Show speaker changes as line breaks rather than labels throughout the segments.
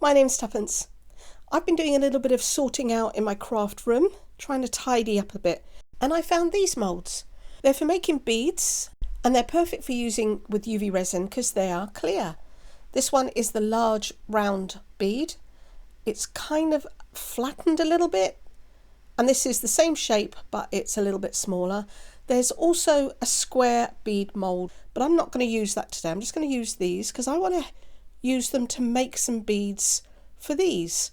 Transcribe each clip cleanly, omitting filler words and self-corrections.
My name's Tuppence. I've been doing a little bit of sorting out in my craft room, trying to tidy up a bit, and I found these moulds. They're for making beads, and they're perfect for using with UV resin because they are clear. This one is the large round bead. It's kind of flattened a little bit, and this is the same shape but it's a little bit smaller. There's also a square bead mould, but I'm not going to use that today. I'm just going to use these because I want to use them to make some beads for these.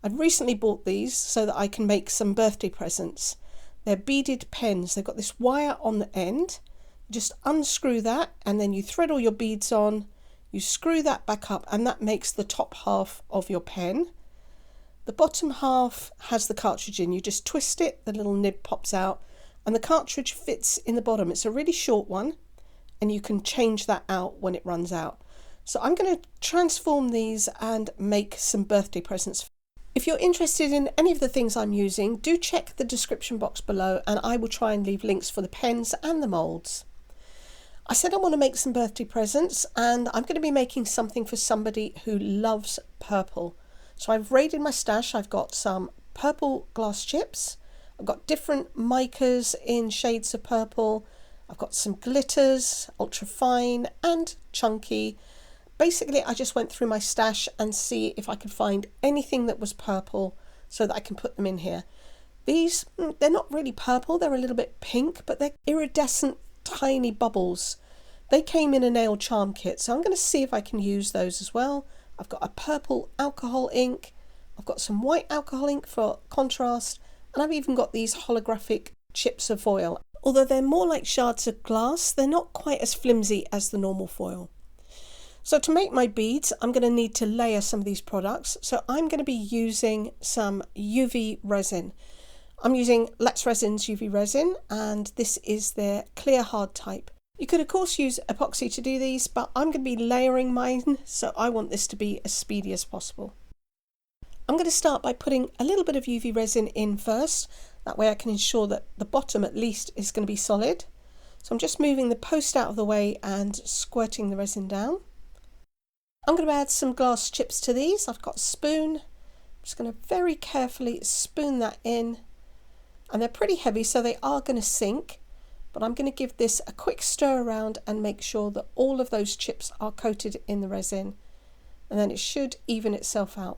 I've recently bought these so that I can make some birthday presents. They're beaded pens. They've got this wire on the end. You just unscrew that and then you thread all your beads on. You screw that back up and that makes the top half of your pen. The bottom half has the cartridge in. You just twist it, the little nib pops out, and the cartridge fits in the bottom. It's a really short one and you can change that out when it runs out. So I'm going to transform these and make some birthday presents. If you're interested in any of the things I'm using, do check the description box below and I will try and leave links for the pens and the moulds. I said I want to make some birthday presents and I'm going to be making something for somebody who loves purple. So I've raided my stash. I've got some purple glass chips. I've got different micas in shades of purple. I've got some glitters, ultrafine and chunky. Basically, I just went through my stash and see if I could find anything that was purple so that I can put them in here. These, they're not really purple, they're a little bit pink, but they're iridescent tiny bubbles. They came in a nail charm kit, so I'm going to see if I can use those as well. I've got a purple alcohol ink, I've got some white alcohol ink for contrast, and I've even got these holographic chips of foil. Although they're more like shards of glass, they're not quite as flimsy as the normal foil. So to make my beads, I'm going to need to layer some of these products. So I'm going to be using some UV resin. I'm using Let's Resin's UV resin, and this is their clear hard type. You could of course use epoxy to do these, but I'm going to be layering mine, so I want this to be as speedy as possible. I'm going to start by putting a little bit of UV resin in first. That way I can ensure that the bottom at least is going to be solid. So I'm just moving the post out of the way and squirting the resin down. I'm going to add some glass chips to these. I've got a spoon. I'm just going to very carefully spoon that in. And they're pretty heavy, so they are going to sink. But I'm going to give this a quick stir around and make sure that all of those chips are coated in the resin. And then it should even itself out.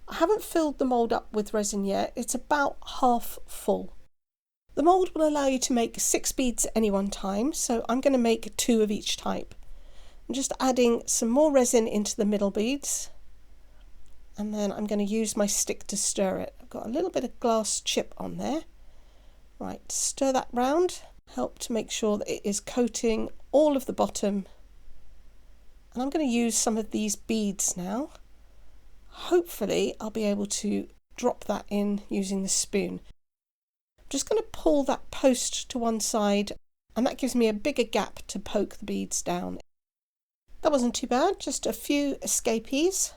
I haven't filled the mould up with resin yet. It's about half full. The mould will allow you to make 6 beads at any one time, so I'm going to make 2 of each type. I'm just adding some more resin into the middle beads, and then I'm going to use my stick to stir it. I've got a little bit of glass chip on there. Right, stir that round, help to make sure that it is coating all of the bottom. And I'm going to use some of these beads now. Hopefully I'll be able to drop that in using the spoon. I'm just going to pull that post to one side, and that gives me a bigger gap to poke the beads down. That wasn't too bad, just a few escapees.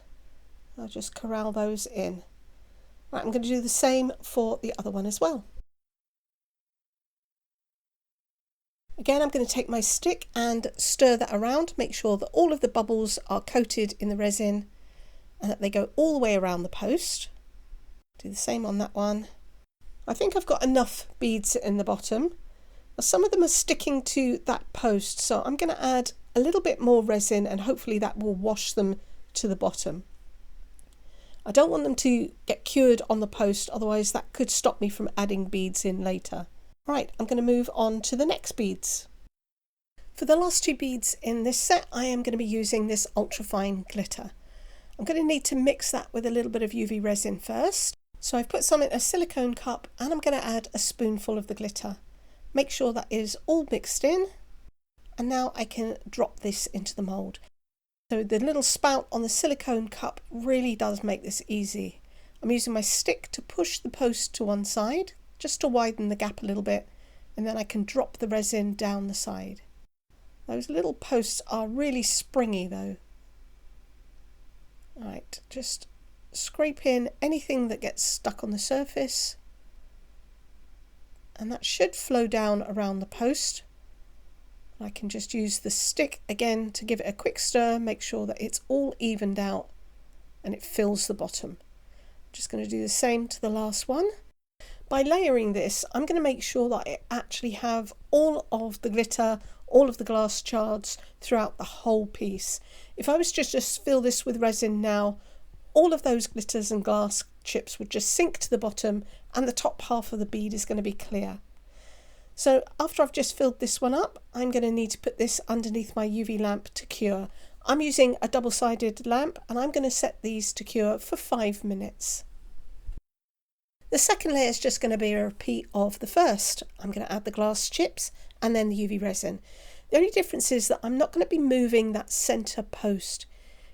I'll just corral those in. Right, I'm going to do the same for the other one as well. Again, I'm going to take my stick and stir that around, make sure that all of the bubbles are coated in the resin and that they go all the way around the post. Do the same on that one. I think I've got enough beads in the bottom. Now, some of them are sticking to that post, so I'm going to add a little bit more resin and hopefully that will wash them to the bottom. I don't want them to get cured on the post, otherwise that could stop me from adding beads in later. Right, I'm going to move on to the next beads. For the last 2 beads in this set, I am going to be using this ultrafine glitter. I'm going to need to mix that with a little bit of UV resin first. So I've put some in a silicone cup and I'm going to add a spoonful of the glitter. Make sure that is all mixed in. And now I can drop this into the mould. So the little spout on the silicone cup really does make this easy. I'm using my stick to push the post to one side, just to widen the gap a little bit, and then I can drop the resin down the side. Those little posts are really springy though. Right, just scrape in anything that gets stuck on the surface, and that should flow down around the post. I can just use the stick again to give it a quick stir, make sure that it's all evened out, and it fills the bottom. I'm just going to do the same to the last one. By layering this, I'm going to make sure that I actually have all of the glitter, all of the glass shards throughout the whole piece. If I was to just fill this with resin now, all of those glitters and glass chips would just sink to the bottom and the top half of the bead is going to be clear. So after I've just filled this one up, I'm going to need to put this underneath my UV lamp to cure. I'm using a double-sided lamp and I'm going to set these to cure for 5 minutes. The second layer is just going to be a repeat of the first. I'm going to add the glass chips and then the UV resin. The only difference is that I'm not going to be moving that centre post.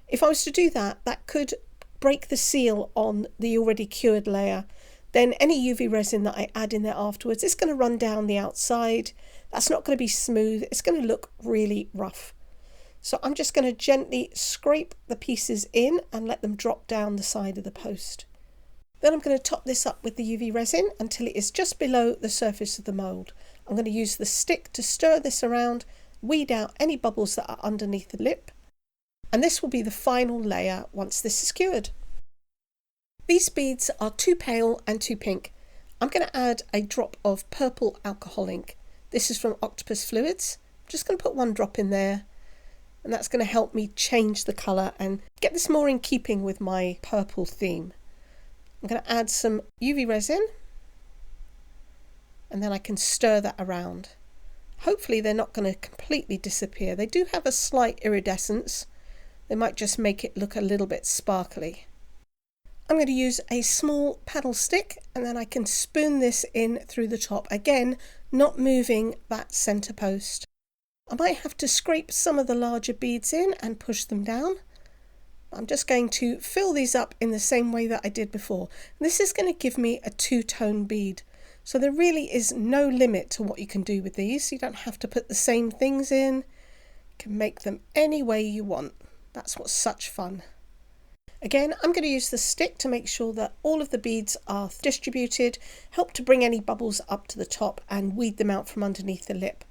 If I was to do that, that could break the seal on the already cured layer. Then any UV resin that I add in there afterwards, it's going to run down the outside. That's not going to be smooth. It's going to look really rough. So I'm just going to gently scrape the pieces in and let them drop down the side of the post. Then I'm going to top this up with the UV resin until it is just below the surface of the mould. I'm going to use the stick to stir this around, weed out any bubbles that are underneath the lip, and this will be the final layer once this is cured. These beads are too pale and too pink. I'm going to add a drop of purple alcohol ink. This is from Octopus Fluids. I'm just going to put 1 drop in there, and that's going to help me change the colour and get this more in keeping with my purple theme. I'm going to add some UV resin and then I can stir that around. Hopefully they're not going to completely disappear. They do have a slight iridescence. They might just make it look a little bit sparkly. I'm going to use a small paddle stick and then I can spoon this in through the top. Again, not moving that centre post. I might have to scrape some of the larger beads in and push them down. I'm just going to fill these up in the same way that I did before. This is going to give me a 2-tone bead. So there really is no limit to what you can do with these. You don't have to put the same things in. You can make them any way you want. That's what's such fun. Again, I'm going to use the stick to make sure that all of the beads are distributed, help to bring any bubbles up to the top and weed them out from underneath the lip.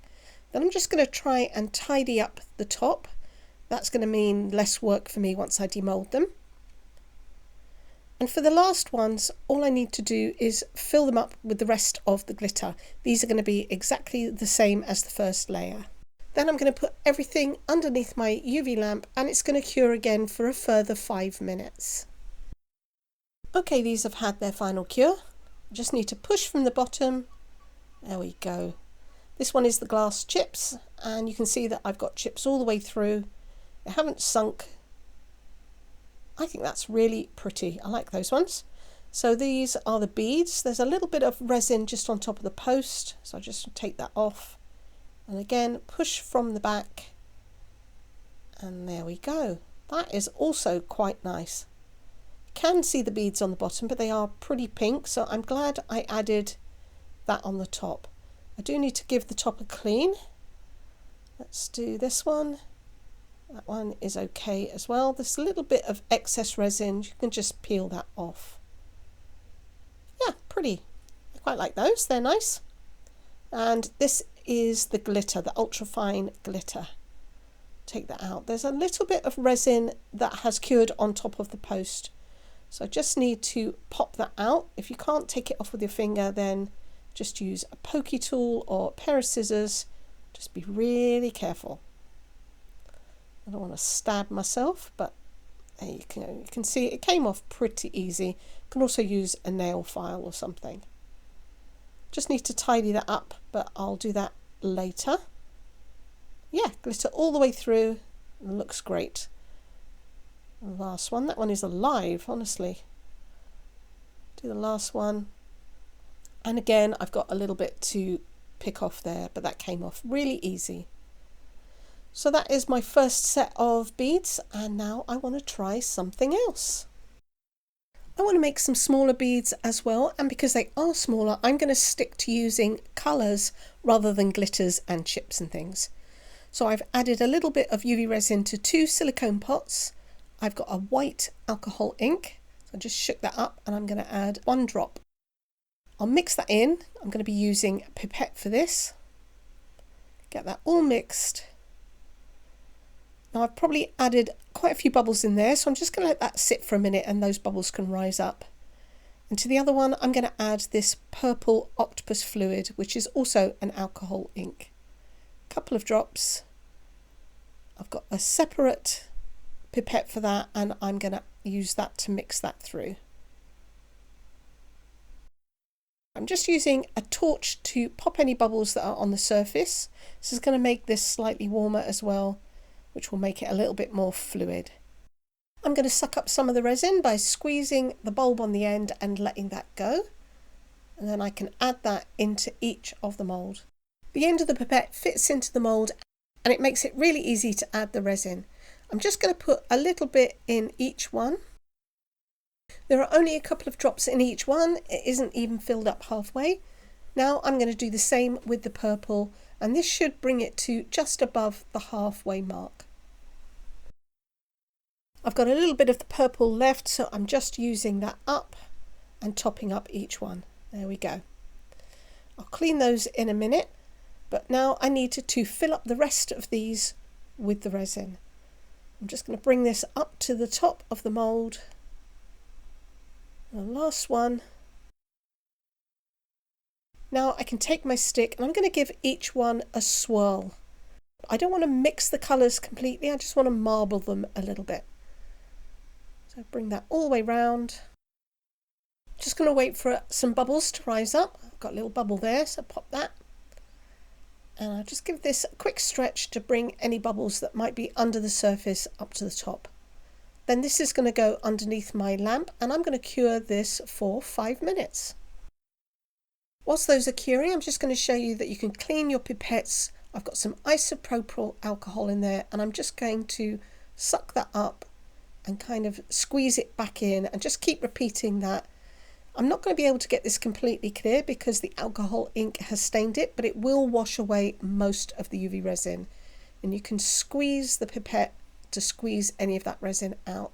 Then I'm just going to try and tidy up the top. That's going to mean less work for me once I demold them. And for the last ones, all I need to do is fill them up with the rest of the glitter. These are going to be exactly the same as the first layer. Then I'm going to put everything underneath my UV lamp and it's going to cure again for a further 5 minutes. Okay, these have had their final cure. I just need to push from the bottom. There we go. This one is the glass chips and you can see that I've got chips all the way through. They haven't sunk. I think that's really pretty. I like those ones. So these are the beads. There's a little bit of resin just on top of the post. So I just take that off. And again, push from the back. And there we go. That is also quite nice. You can see the beads on the bottom, but they are pretty pink. So I'm glad I added that on the top. I do need to give the top a clean. Let's do this one. That one is okay as well. There's a little bit of excess resin. You can just peel that off. Yeah, pretty. I quite like those. They're nice. And this is the glitter, the ultrafine glitter. Take that out. There's a little bit of resin that has cured on top of the post. So I just need to pop that out. If you can't take it off with your finger, then just use a pokey tool or a pair of scissors. Just be really careful. I don't want to stab myself, but there you go. You can see it came off pretty easy. You can also use a nail file or something. Just need to tidy that up, but I'll do that later. Yeah, glitter all the way through. It looks great. The last one. That one is alive, honestly. Do the last one. And again, I've got a little bit to pick off there, but that came off really easy. So that is my first set of beads, and now I want to try something else. I want to make some smaller beads as well, and because they are smaller, I'm going to stick to using colours rather than glitters and chips and things. So I've added a little bit of UV resin to 2 silicone pots. I've got a white alcohol ink, so I just shook that up and I'm going to add 1 drop. I'll mix that in. I'm going to be using a pipette for this. Get that all mixed. Now I've probably added quite a few bubbles in there, so I'm just going to let that sit for a minute and those bubbles can rise up. And to the other one, I'm going to add this purple octopus fluid, which is also an alcohol ink. A couple of drops. I've got a separate pipette for that, and I'm going to use that to mix that through. I'm just using a torch to pop any bubbles that are on the surface. This is going to make this slightly warmer as well, which will make it a little bit more fluid. I'm going to suck up some of the resin by squeezing the bulb on the end and letting that go. And then I can add that into each of the mould. The end of the pipette fits into the mould and it makes it really easy to add the resin. I'm just going to put a little bit in each one. There are only a couple of drops in each one. It isn't even filled up halfway. Now I'm going to do the same with the purple, and this should bring it to just above the halfway mark. I've got a little bit of the purple left, so I'm just using that up and topping up each one. There we go. I'll clean those in a minute, but now I need to fill up the rest of these with the resin. I'm just going to bring this up to the top of the mould. The last one. Now I can take my stick and I'm going to give each one a swirl. I don't want to mix the colours completely, I just want to marble them a little bit. So bring that all the way round. Just going to wait for some bubbles to rise up. I've got a little bubble there, so pop that. And I'll just give this a quick stretch to bring any bubbles that might be under the surface up to the top. Then this is going to go underneath my lamp and I'm going to cure this for 5 minutes. Whilst those are curing, I'm just going to show you that you can clean your pipettes. I've got some isopropyl alcohol in there and I'm just going to suck that up and kind of squeeze it back in and just keep repeating that. I'm not going to be able to get this completely clear because the alcohol ink has stained it, but it will wash away most of the UV resin. And you can squeeze the pipette to squeeze any of that resin out.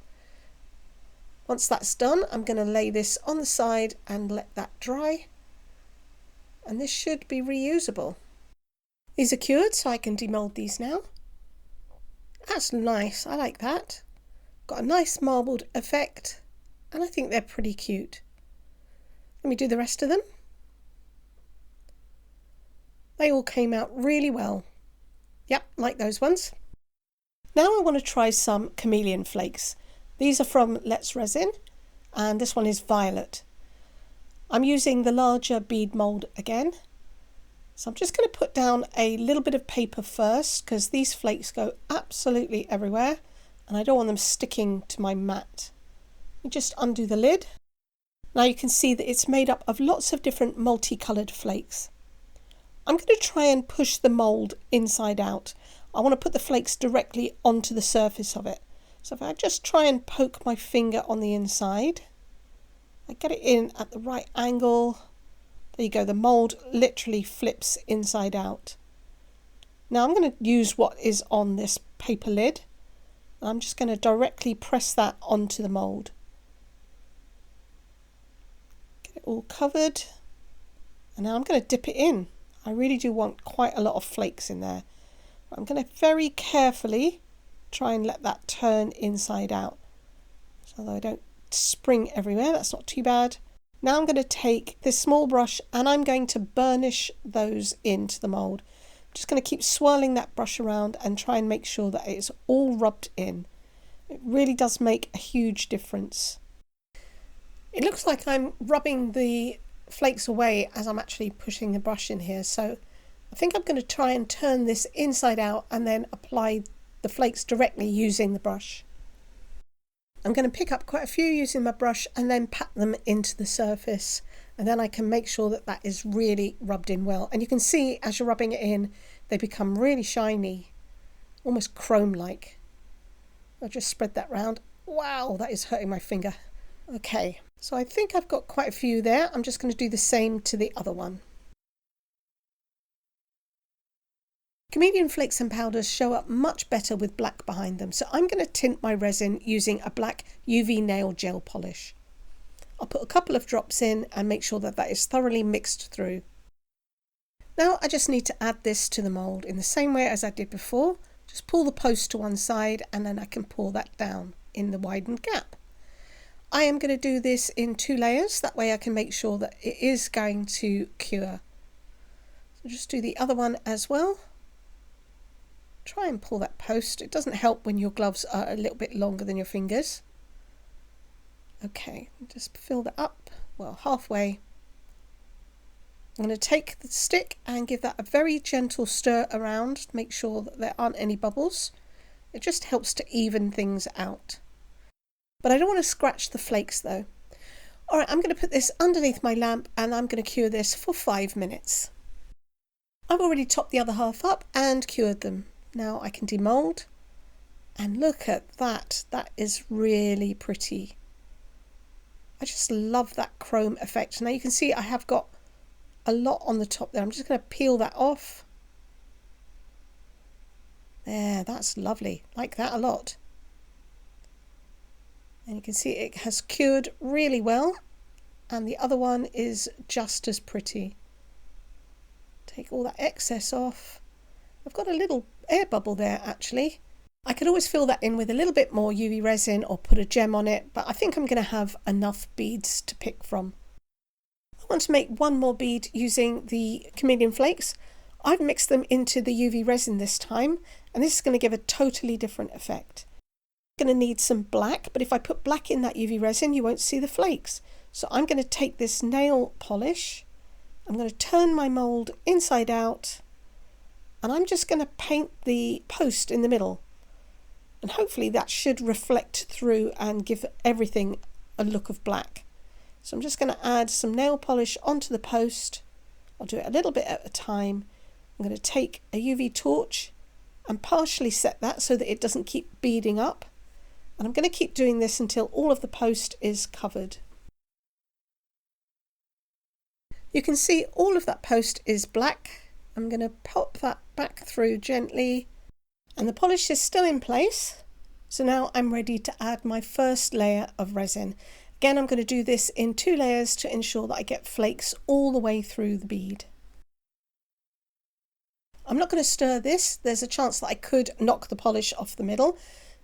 Once that's done, I'm going to lay this on the side and let that dry. And this should be reusable. These are cured, so I can demold these now. That's nice, I like that. Got a nice marbled effect, and I think they're pretty cute. Let me do the rest of them. They all came out really well. Yep, like those ones. Now I want to try some chameleon flakes. These are from Let's Resin, and this one is violet. I'm using the larger bead mould again. So I'm just going to put down a little bit of paper first because these flakes go absolutely everywhere and I don't want them sticking to my mat. You just undo the lid. Now you can see that it's made up of lots of different multicoloured flakes. I'm going to try and push the mould inside out. I want to put the flakes directly onto the surface of it. So if I just try and poke my finger on the inside, I get it in at the right angle. There you go, the mould literally flips inside out. Now I'm going to use what is on this paper lid. I'm just going to directly press that onto the mould. Get it all covered. And now I'm going to dip it in. I really do want quite a lot of flakes in there. I'm going to very carefully try and let that turn inside out. So that I don't spring everywhere, that's not too bad. Now I'm going to take this small brush and I'm going to burnish those into the mould. I'm just going to keep swirling that brush around and try and make sure that it's all rubbed in. It really does make a huge difference. It looks like I'm rubbing the flakes away as I'm actually pushing the brush in here, so I think I'm going to try and turn this inside out and then apply the flakes directly using the brush. I'm going to pick up quite a few using my brush and then pat them into the surface, and then I can make sure that that is really rubbed in well. And you can see as you're rubbing it in, they become really shiny, almost chrome-like. I'll just spread that round. Wow, that is hurting my finger. Okay, so I think I've got quite a few there. I'm just going to do the same to the other one. Chameleon flakes and powders show up much better with black behind them, so I'm going to tint my resin using a black UV nail gel polish. I'll put a couple of drops in and make sure that that is thoroughly mixed through. Now I just need to add this to the mould in the same way as I did before, Just pull the post to one side and then I can pull that down in the widened gap. I am going to do this in 2 layers, that way I can make sure that it is going to cure. So just do the other one as well. Try and pull that post. It doesn't help when your gloves are a little bit longer than your fingers. Okay, just fill that up, well, halfway. I'm going to take the stick and give that a very gentle stir around to make sure that there aren't any bubbles. It just helps to even things out. But I don't want to scratch the flakes though. Alright, I'm going to put this underneath my lamp and I'm going to cure this for 5 minutes. I've already topped the other half up and cured them. Now I can demold, and look at that, that is really pretty. I just love that chrome effect. Now you can see I have got a lot on the top there. I'm just going to peel that off. There, that's lovely, like that a lot. And you can see it has cured really well, and the other one is just as pretty. Take all that excess off. I've got a little air bubble there actually. I could always fill that in with a little bit more UV resin or put a gem on it, but I think I'm going to have enough beads to pick from. I want to make one more bead using the chameleon flakes. I've mixed them into the UV resin this time, and this is going to give a totally different effect. I'm going to need some black, but if I put black in that UV resin you won't see the flakes. So I'm going to take this nail polish, I'm going to turn my mould inside out, and I'm just going to paint the post in the middle, and hopefully that should reflect through and give everything a look of black. So I'm just going to add some nail polish onto the post. I'll do it a little bit at a time. I'm going to take a UV torch and partially set that so that it doesn't keep beading up. And I'm going to keep doing this until all of the post is covered. You can see all of that post is black. I'm going to pop that back through gently, and the polish is still in place. So now I'm ready to add my first layer of resin. Again, I'm going to do this in 2 layers to ensure that I get flakes all the way through the bead. I'm not going to stir this. There's a chance that I could knock the polish off the middle,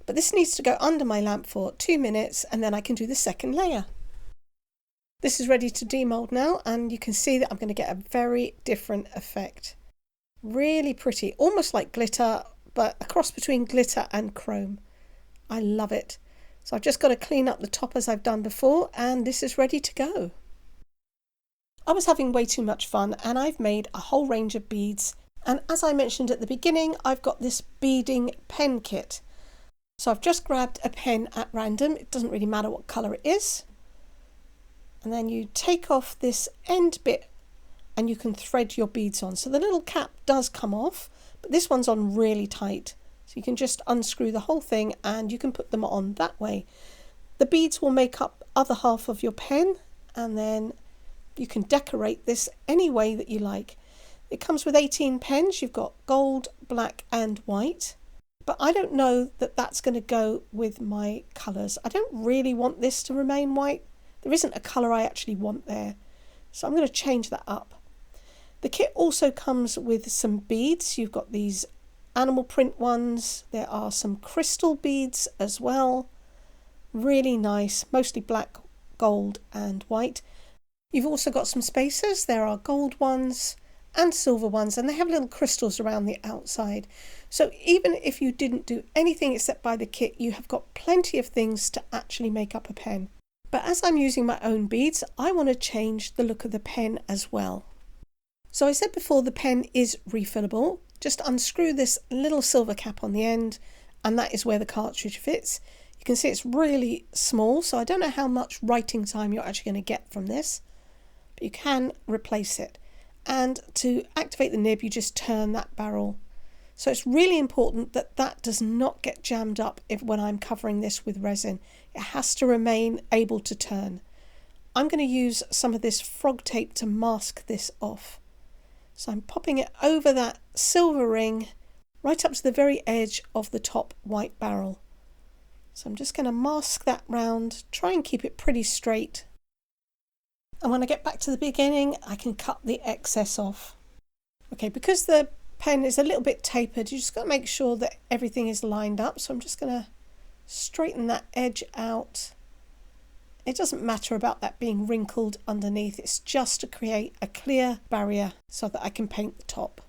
but this needs to go under my lamp for 2 minutes and then I can do the second layer. This is ready to demold now, and you can see that I'm going to get a very different effect. Really pretty, almost like glitter, but a cross between glitter and chrome. I love it. So I've just got to clean up the top as I've done before, and this is ready to go. I was having way too much fun and I've made a whole range of beads, and as I mentioned at the beginning, I've got this beading pen kit. So I've just grabbed a pen at random, it doesn't really matter what colour it is, and then you take off this end bit and you can thread your beads on. So the little cap does come off, but this one's on really tight. So you can just unscrew the whole thing and you can put them on that way. The beads will make up the other half of your pen, and then you can decorate this any way that you like. It comes with 18 pens. You've got gold, black and white. But I don't know that that's going to go with my colours. I don't really want this to remain white. There isn't a colour I actually want there. So I'm going to change that up. The kit also comes with some beads. You've got these animal print ones. There are some crystal beads as well. Really nice, mostly black, gold and white. You've also got some spacers. There are gold ones and silver ones, and they have little crystals around the outside. So even if you didn't do anything except buy the kit, you have got plenty of things to actually make up a pen. But as I'm using my own beads, I want to change the look of the pen as well. So I said before, the pen is refillable. Just unscrew this little silver cap on the end, and that is where the cartridge fits. You can see it's really small, so I don't know how much writing time you're actually going to get from this, but you can replace it. And to activate the nib, you just turn that barrel. So it's really important that that does not get jammed up when I'm covering this with resin. It has to remain able to turn. I'm going to use some of this frog tape to mask this off. So I'm popping it over that silver ring right up to the very edge of the top white barrel. So I'm just going to mask that round, try and keep it pretty straight. And when I get back to the beginning, I can cut the excess off. Okay, because the pen is a little bit tapered. You just got to make sure that everything is lined up. So I'm just going to straighten that edge out. It doesn't matter about that being wrinkled underneath. It's just to create a clear barrier so that I can paint the top.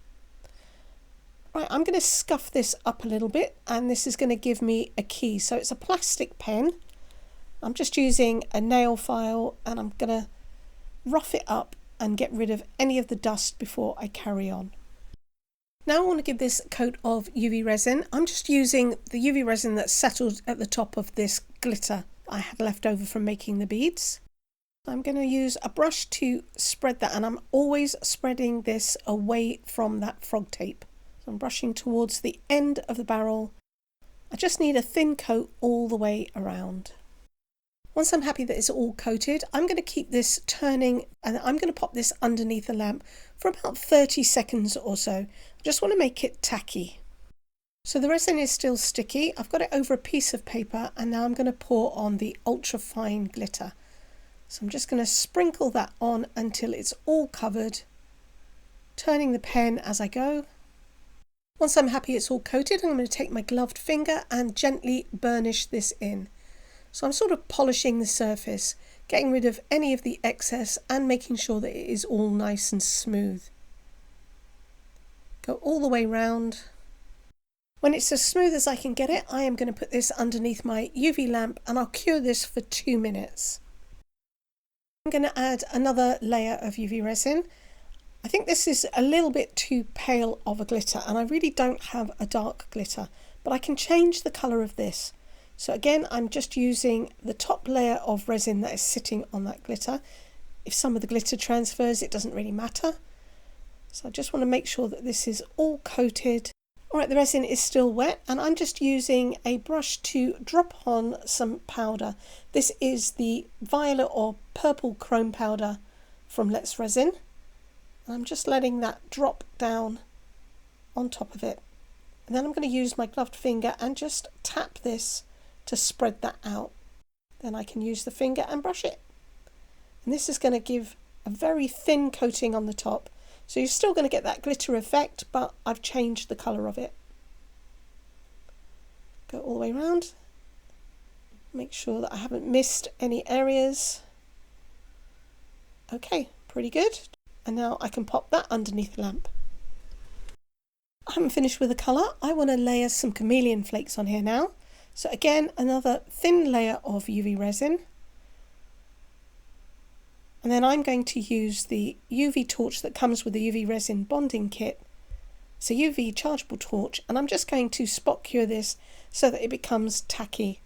Right, I'm going to scuff this up a little bit, and this is going to give me a key. So it's a plastic pen. I'm just using a nail file, and I'm going to rough it up and get rid of any of the dust before I carry on. Now I want to give this a coat of UV resin. I'm just using the UV resin that's settled at the top of this glitter I had left over from making the beads. I'm going to use a brush to spread that, and I'm always spreading this away from that frog tape. So I'm brushing towards the end of the barrel. I just need a thin coat all the way around. Once I'm happy that it's all coated, I'm going to keep this turning, and I'm going to pop this underneath the lamp for about 30 seconds or so. I just want to make it tacky. So the resin is still sticky. I've got it over a piece of paper, and now I'm going to pour on the ultrafine glitter. So I'm just going to sprinkle that on until it's all covered, turning the pen as I go. Once I'm happy it's all coated, I'm going to take my gloved finger and gently burnish this in. So I'm sort of polishing the surface, getting rid of any of the excess and making sure that it is all nice and smooth. Go all the way round. When it's as smooth as I can get it, I am going to put this underneath my UV lamp, and I'll cure this for 2 minutes. I'm going to add another layer of UV resin. I think this is a little bit too pale of a glitter, and I really don't have a dark glitter, but I can change the colour of this. So again, I'm just using the top layer of resin that is sitting on that glitter. If some of the glitter transfers, it doesn't really matter. So I just want to make sure that this is all coated. Alright, the resin is still wet, and I'm just using a brush to drop on some powder. This is the violet or purple chrome powder from Let's Resin. And I'm just letting that drop down on top of it. And then I'm going to use my gloved finger and just tap this to spread that out. Then I can use the finger and brush it. And this is going to give a very thin coating on the top. So you're still going to get that glitter effect, but I've changed the colour of it. Go all the way around. Make sure that I haven't missed any areas. Okay, pretty good. And now I can pop that underneath the lamp. I haven't finished with the colour. I want to layer some chameleon flakes on here now. So again, another thin layer of UV resin. And then I'm going to use the UV torch that comes with the UV resin bonding kit. It's a UV chargeable torch, and I'm just going to spot cure this so that it becomes tacky.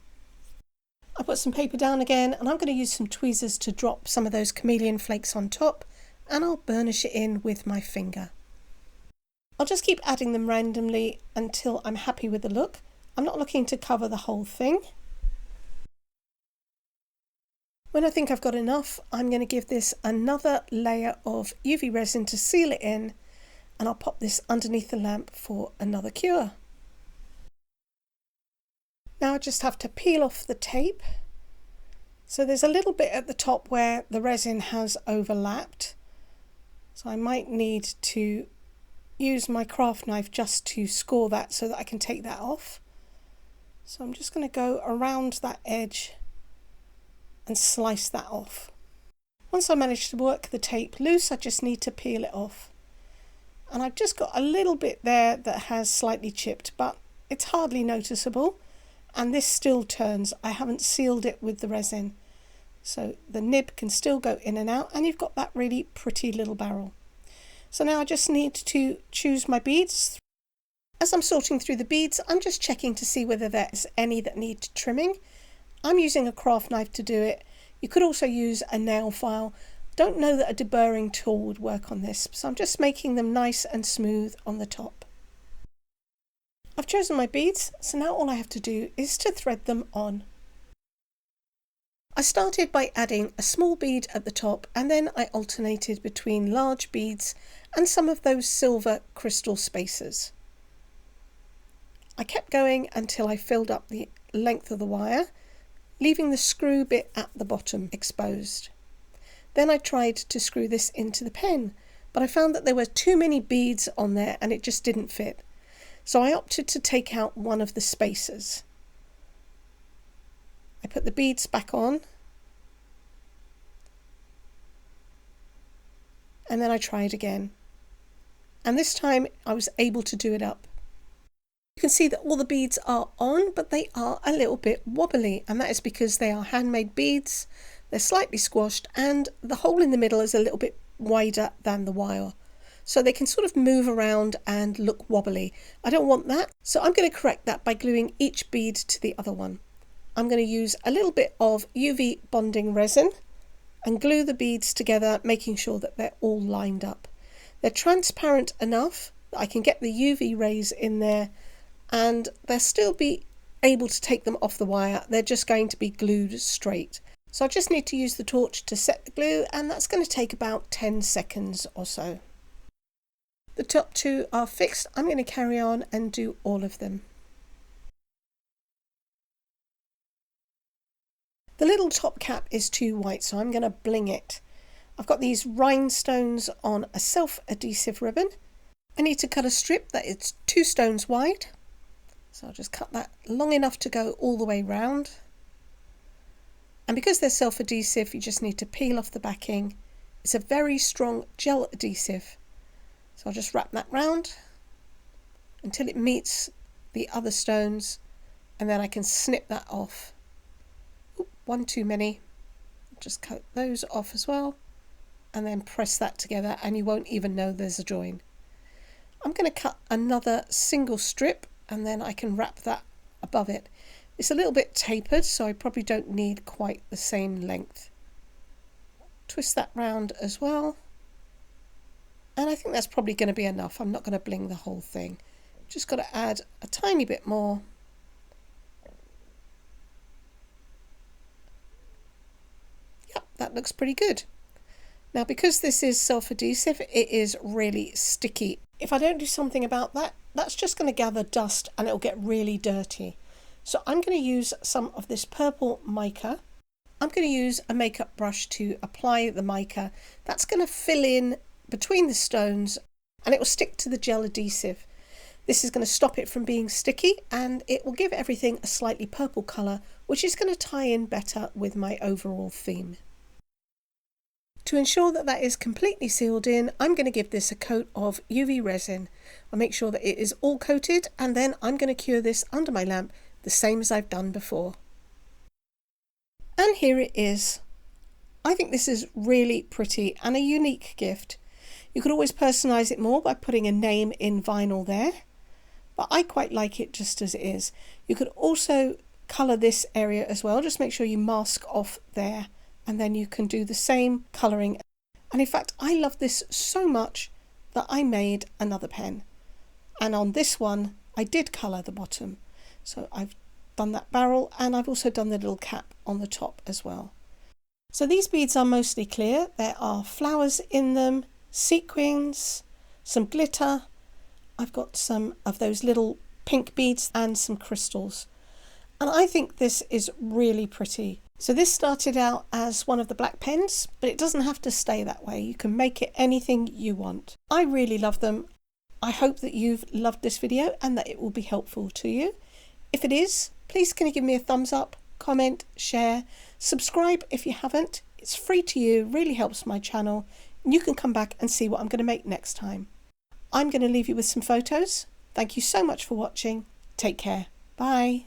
I put some paper down again, and I'm going to use some tweezers to drop some of those chameleon flakes on top, and I'll burnish it in with my finger. I'll just keep adding them randomly until I'm happy with the look. I'm not looking to cover the whole thing. When I think I've got enough, I'm going to give this another layer of UV resin to seal it in, and I'll pop this underneath the lamp for another cure. Now I just have to peel off the tape. So there's a little bit at the top where the resin has overlapped. So I might need to use my craft knife just to score that so that I can take that off. So I'm just going to go around that edge and slice that off. Once I manage to work the tape loose, I just need to peel it off. And I've just got a little bit there that has slightly chipped, but it's hardly noticeable, and this still turns. I haven't sealed it with the resin, so the nib can still go in and out, and you've got that really pretty little barrel. So now I just need to choose my beads. As I'm sorting through the beads, I'm just checking to see whether there's any that need trimming. I'm using a craft knife to do it. You could also use a nail file. Don't know that a deburring tool would work on this, so I'm just making them nice and smooth on the top. I've chosen my beads, so now all I have to do is to thread them on. I started by adding a small bead at the top, and then I alternated between large beads and some of those silver crystal spacers. I kept going until I filled up the length of the wire, leaving the screw bit at the bottom exposed. Then I tried to screw this into the pen, but I found that there were too many beads on there and it just didn't fit. So I opted to take out one of the spacers. I put the beads back on, and then I tried again. And this time I was able to do it up. You can see that all the beads are on, but they are a little bit wobbly, and that is because they are handmade beads. They're slightly squashed, and the hole in the middle is a little bit wider than the wire. So they can sort of move around and look wobbly. I don't want that, so I'm going to correct that by gluing each bead to the other one. I'm going to use a little bit of UV bonding resin and glue the beads together, making sure that they're all lined up. They're transparent enough that I can get the UV rays in there and they'll still be able to take them off the wire. They're just going to be glued straight. So I just need to use the torch to set the glue, and that's going to take about 10 seconds or so. The top two are fixed. I'm going to carry on and do all of them. The little top cap is too white, so I'm going to bling it. I've got these rhinestones on a self-adhesive ribbon. I need to cut a strip that is 2 stones wide. So I'll just cut that long enough to go all the way round. And because they're self-adhesive, you just need to peel off the backing. It's a very strong gel adhesive. So I'll just wrap that round until it meets the other stones, and then I can snip that off. Oop, one too many. Just cut those off as well, and then press that together, and you won't even know there's a join. I'm going to cut another single strip, and then I can wrap that above it. It's a little bit tapered, so I probably don't need quite the same length. Twist that round as well. And I think that's probably going to be enough. I'm not going to bling the whole thing. Just got to add a tiny bit more. Yep, that looks pretty good. Now, because this is self-adhesive, it is really sticky. If I don't do something about that, that's just going to gather dust and it'll get really dirty. So I'm going to use some of this purple mica. I'm going to use a makeup brush to apply the mica. That's going to fill in between the stones and it will stick to the gel adhesive. This is going to stop it from being sticky, and it will give everything a slightly purple colour, which is going to tie in better with my overall theme. To ensure that that is completely sealed in, I'm going to give this a coat of UV resin. I'll make sure that it is all coated, and then I'm going to cure this under my lamp the same as I've done before. And here it is. I think this is really pretty and a unique gift. You could always personalise it more by putting a name in vinyl there, but I quite like it just as it is. You could also colour this area as well. Just make sure you mask off there, and then you can do the same colouring. And in fact, I love this so much that I made another pen. And on this one, I did colour the bottom. So I've done that barrel, and I've also done the little cap on the top as well. So these beads are mostly clear. There are flowers in them, sequins, some glitter. I've got some of those little pink beads and some crystals. And I think this is really pretty. So this started out as one of the black pens, but it doesn't have to stay that way. You can make it anything you want. I really love them. I hope that you've loved this video and that it will be helpful to you. If it is, please can you give me a thumbs up, comment, share, subscribe if you haven't. It's free to you, really helps my channel, and you can come back and see what I'm going to make next time. I'm going to leave you with some photos. Thank you so much for watching. Take care. Bye.